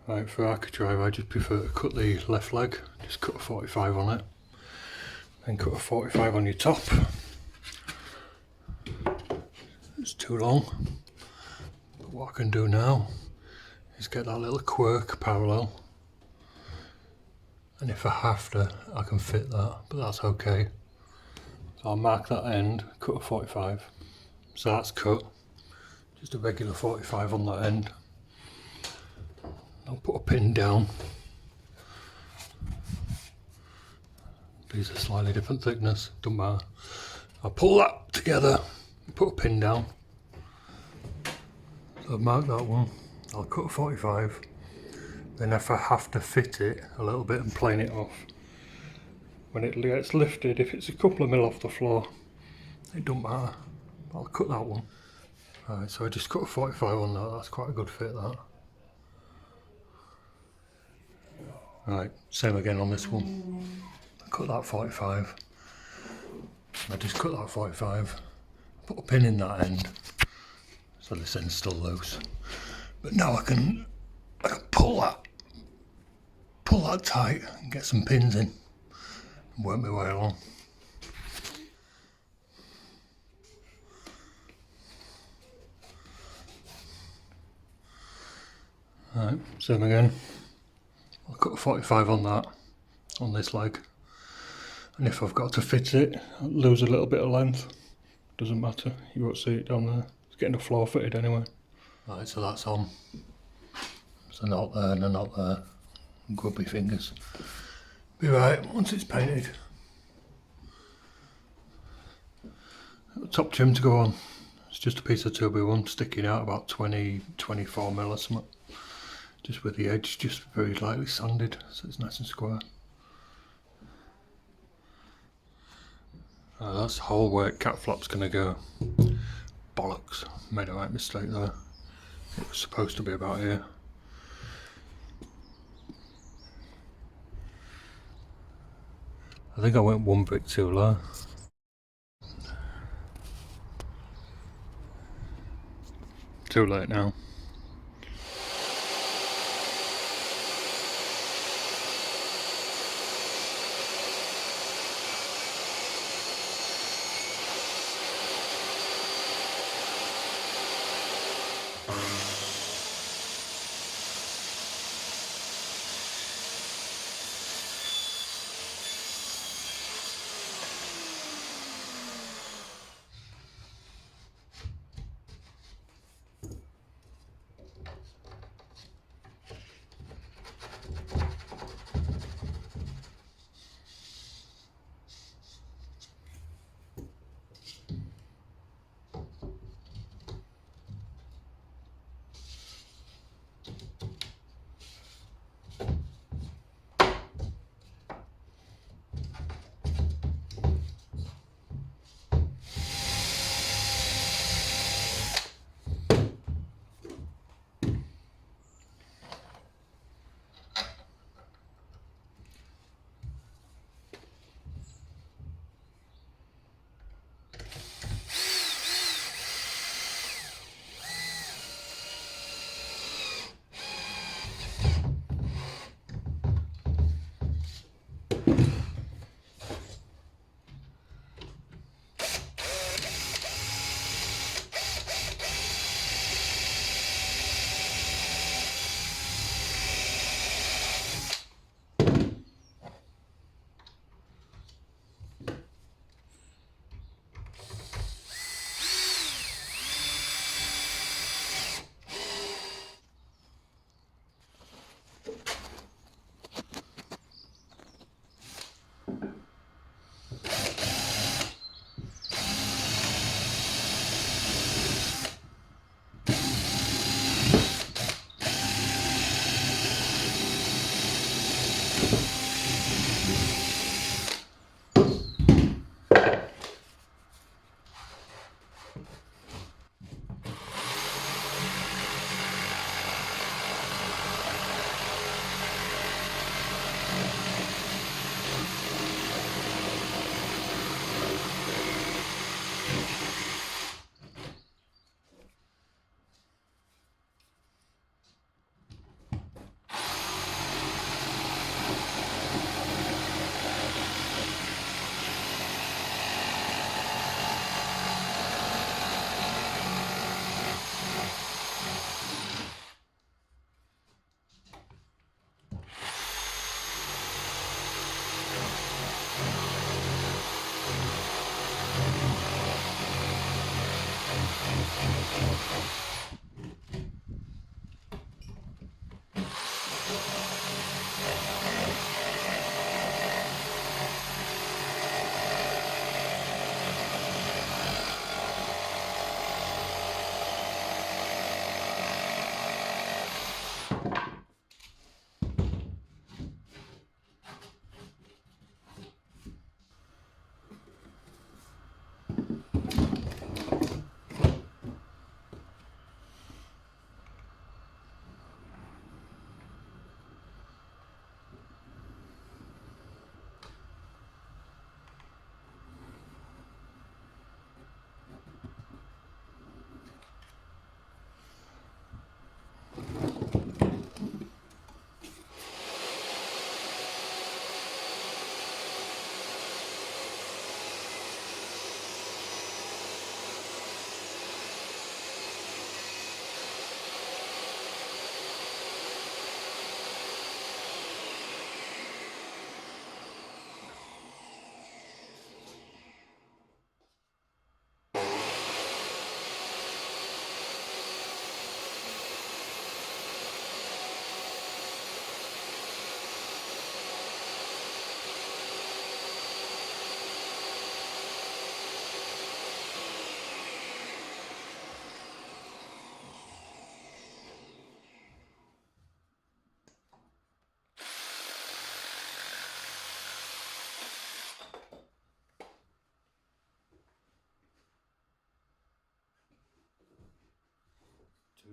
Right, for architrave I just prefer to cut the left leg, just cut a 45 on it, then cut a 45 on your top. It's too long, but what I can do now is get that little quirk parallel, and if I have to I can fit that, but that's okay. So I'll mark that end, cut a 45, so that's cut, just a regular 45 on that end. I'll put a pin down. These are slightly different thickness, don't matter. I'll pull that together, put a pin down. So I've marked that one, I'll cut a 45. Then if I have to fit it a little bit and plane it off, when it gets lifted, if it's a couple of mil off the floor, it don't matter. I'll cut that one. Right, so I just cut a 45 on that, that's quite a good fit that. Right, same again on this one. I cut that 45. I just cut that 45, put a pin in that end, so this end's still loose. But now I can pull that tight and get some pins in and work my way along. Right, same again. I'll cut a 45 on that, on this leg. And if I've got to fit it, I'll lose a little bit of length. Doesn't matter, you won't see it down there. It's getting the floor fitted anyway. Right, so that's on. There's a knot there and a knot there. Grubby fingers. Be right, once it's painted. Top trim to go on. It's just a piece of 2x1 sticking out about 24 mil or something. Just with the edge just very lightly sanded, so it's nice and square. That's the hole where cat flap's gonna go. Bollocks, made a right mistake there. It was supposed to be about here. I think I went one brick too low. Too late now.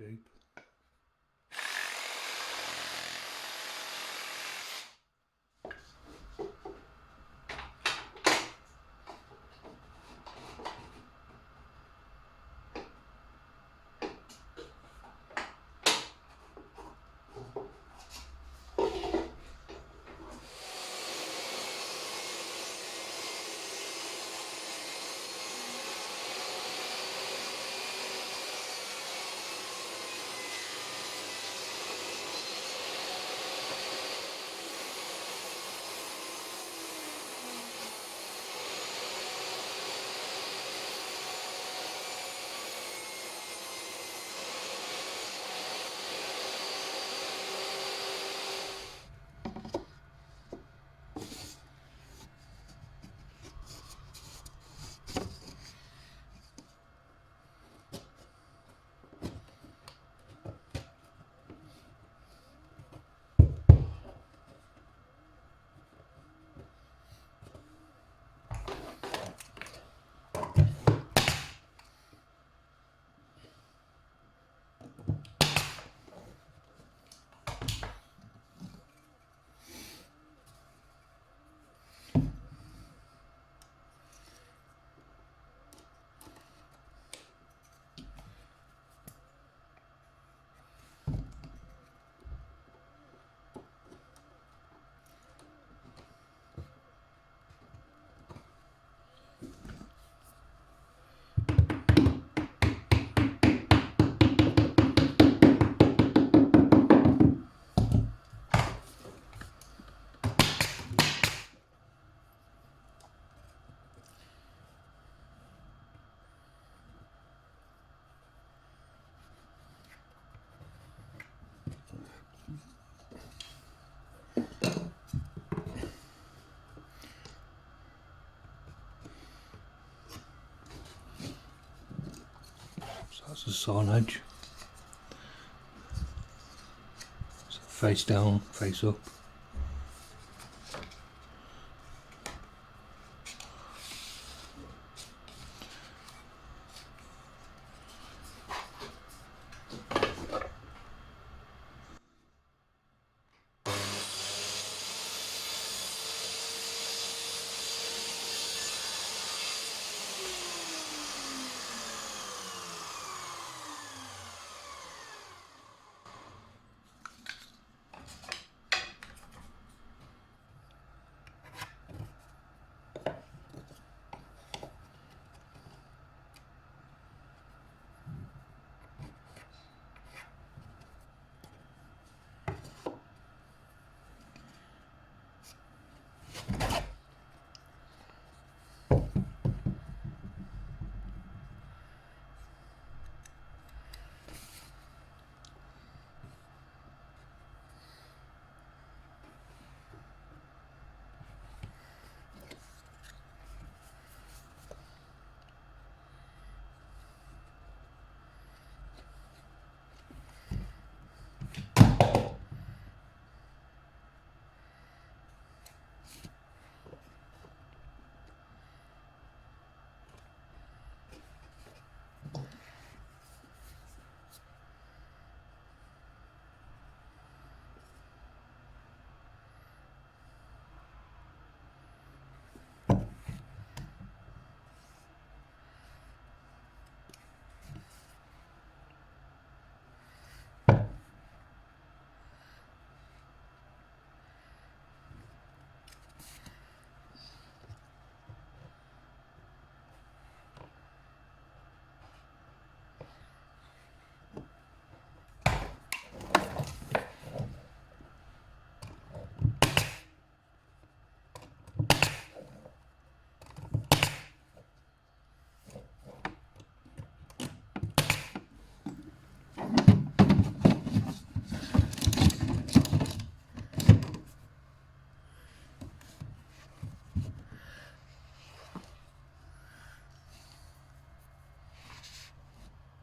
deep. So that's the sawn edge. So face down, face up.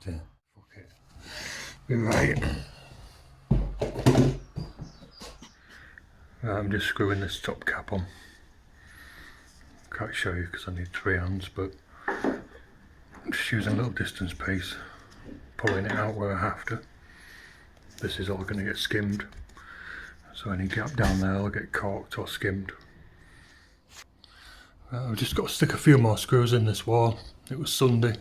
Yeah, fuck it. Be right. I'm just screwing this top cap on. Can't show you because I need 3 hands, but I'm just using a little distance piece, pulling it out where I have to. this is all going to get skimmed. So any gap down there will get caulked or skimmed. I've just got to stick a few more screws in this wall. It was Sunday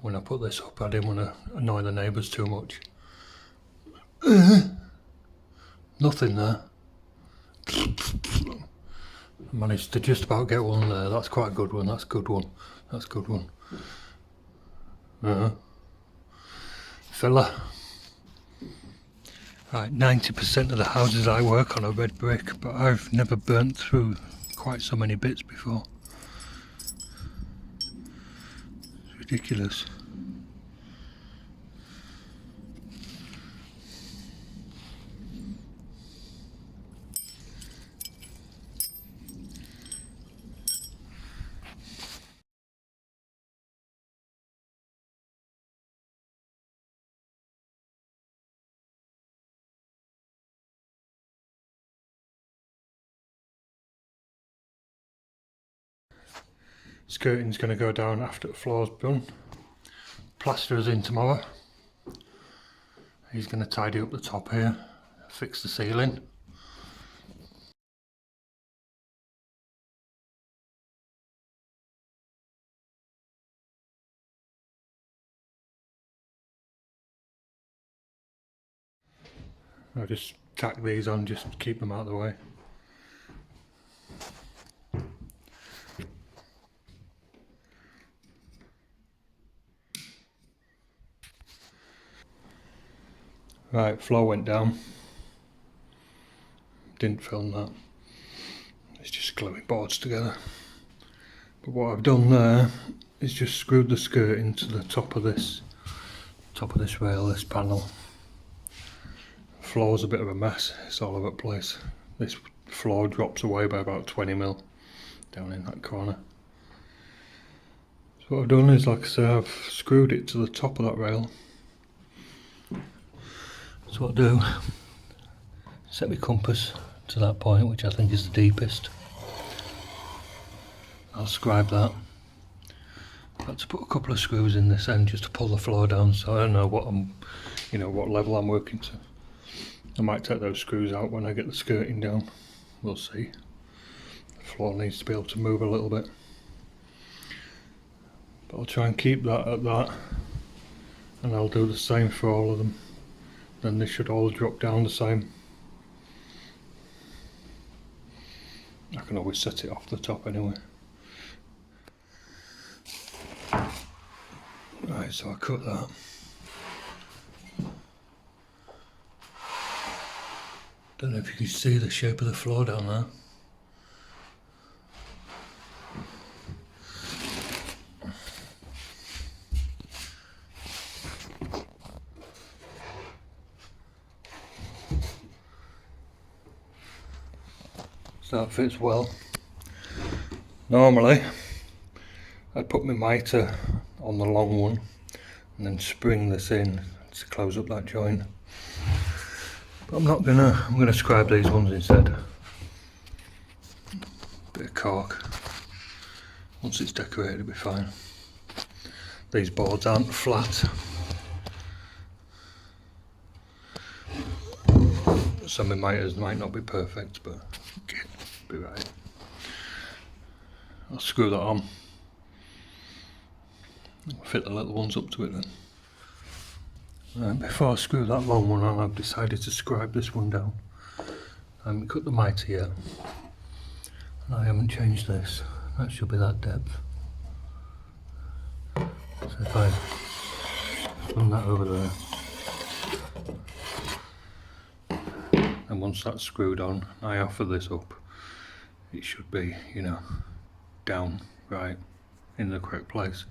when I put this up. I didn't want to annoy the neighbours too much. Nothing there. I managed to just about get one there. That's quite a good one. That's a good one. That's a good one. Fella. Right, 90% of the houses I work on are red brick, but I've never burnt through quite so many bits before. It's ridiculous. Skirting's going to go down after the floor's done. Plasterer's in tomorrow. He's going to tidy up the top here, fix the ceiling. I'll just tack these on just to keep them out of the way. Right, floor went down. Didn't film that. It's just gluing boards together. But what I've done there is just screwed the skirt into the top of this rail, this panel. Floor's a bit of a mess. It's all over the place. This floor drops away by about 20mm down in that corner. So what I've done is, like I say, I've screwed it to the top of that rail. So what I'll do, set my compass to that point, which I think is the deepest. I'll scribe that. I've got to put a couple of screws in this end just to pull the floor down, so I don't know what what level I'm working to. I might take those screws out when I get the skirting down. We'll see. The floor needs to be able to move a little bit. But I'll try and keep that at that, and I'll do the same for all of them. Then they should all drop down the same. I can always set it off the top anyway. Right, so I cut that. Don't know if you can see the shape of the floor down there. So that fits well. Normally I'd put my mitre on the long one and then spring this in to close up that joint. But I'm gonna scribe these ones instead. Bit of caulk. Once it's decorated it'll be fine. These boards aren't flat. Some of my miters might not be perfect, but be right. I'll screw that on. Fit the little ones up to it then. Before I screw that long one on, I've decided to scribe this one down. I haven't cut the mitre yet, and I haven't changed this. That should be that depth. So if I run that over there, and once that's screwed on, I offer this up. It should be, down right in the correct place.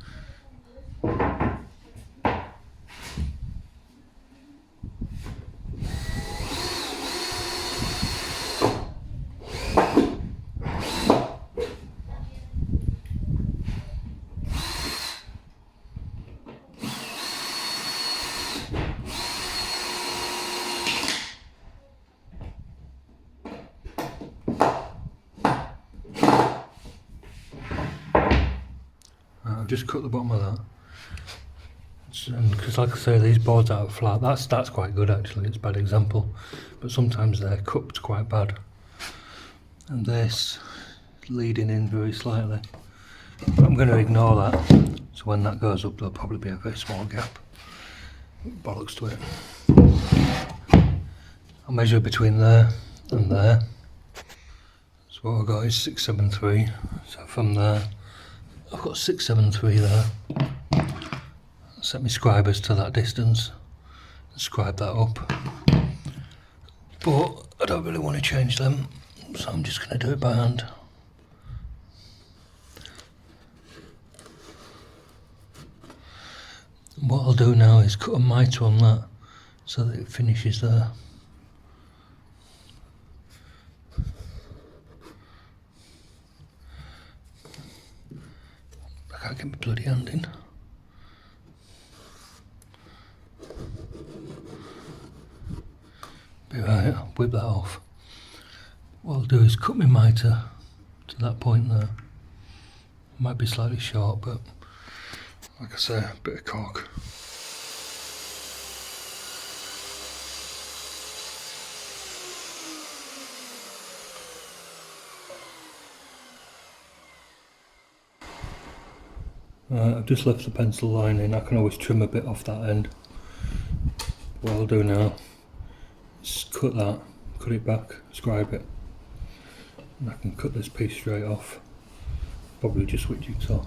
I've just cut the bottom of that. And because like I say, these boards out flat, that's quite good actually, it's a bad example, but sometimes they're cupped quite bad. And this leading in very slightly. But I'm going to ignore that, so when that goes up there'll probably be a very small gap. Bollocks to it. I'll measure between there and there. So what I've got is 673, so from there I've got 673 there. Set my scribers to that distance and scribe that up, but I don't really want to change them, so I'm just going to do it by hand. And what I'll do now is cut a mitre on that so that it finishes there. I can't get my bloody hand in. Right, I'll whip that off. What I'll do is cut my mitre to that point there. Might be slightly short, but like I say, a bit of cork. I've just left the pencil line in. I can always trim a bit off that end. What I'll do now is cut it back, scribe it, and I can cut this piece straight off, probably just with jigsaw.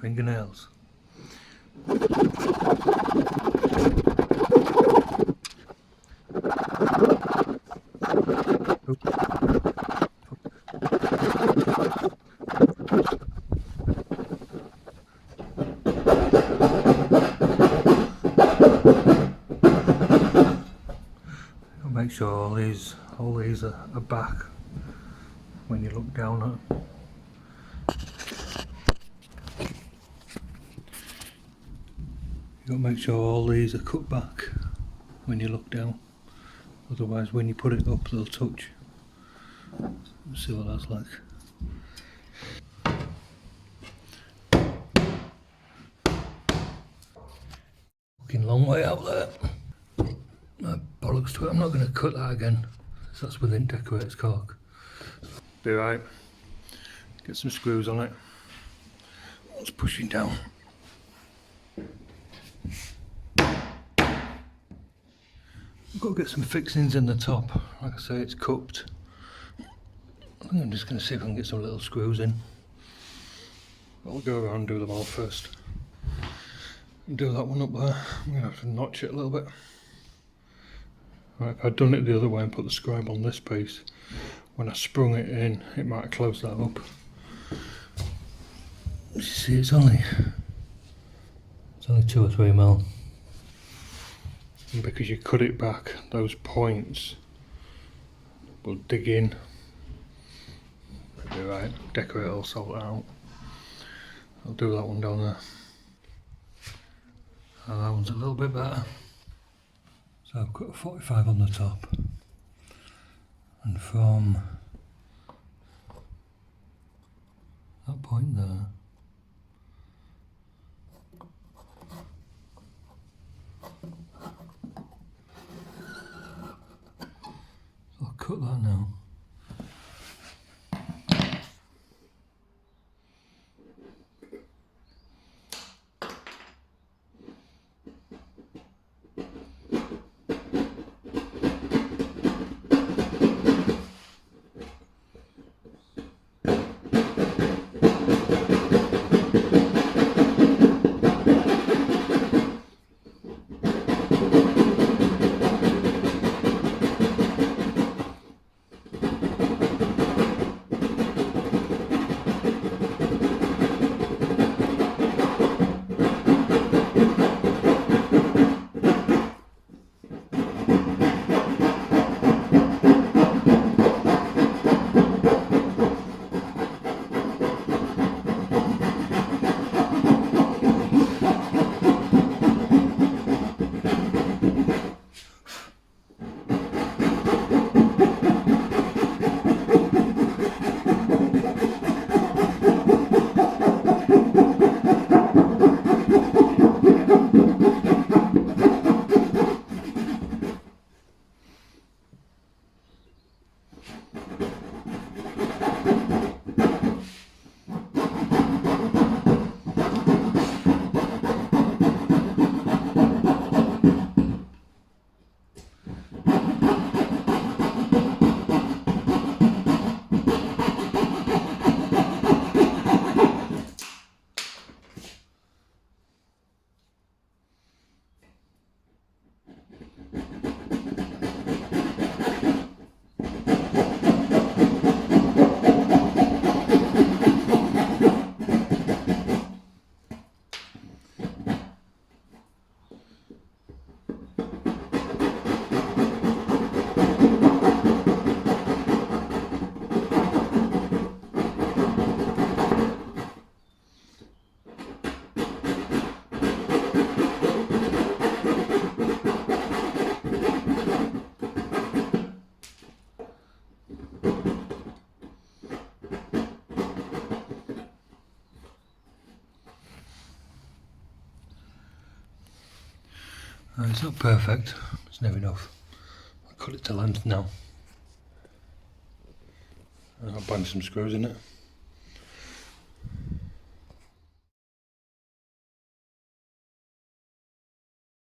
Fingernails. Make sure all these are back when you look down at. You've got to make sure all these are cut back when you look down, otherwise when you put it up they'll touch. Let's see what that's like. Fucking long way out there. Bollocks to it, I'm not going to cut that again, so that's within decorator's cork. Be right, get some screws on it. It's pushing down. I've got to get some fixings in the top. Like I say, it's cupped. I think I'm just going to see if I can get some little screws in. I'll go around and do them all first. And do that one up there. I'm going to have to notch it a little bit. Right, if I'd done it the other way and put the scribe on this piece, when I sprung it in, it might have closed that up. You see, it's only 2 or 3 mil. And because you cut it back, those points will dig in. That'll be right, decorator will sort it out. I'll do that one down there. Oh, that one's a little bit better. So I've got a 45 on the top, and from that point there, so I'll cut that now. It's not perfect, it's never enough. I'll cut it to length now. I'll bang some screws in it.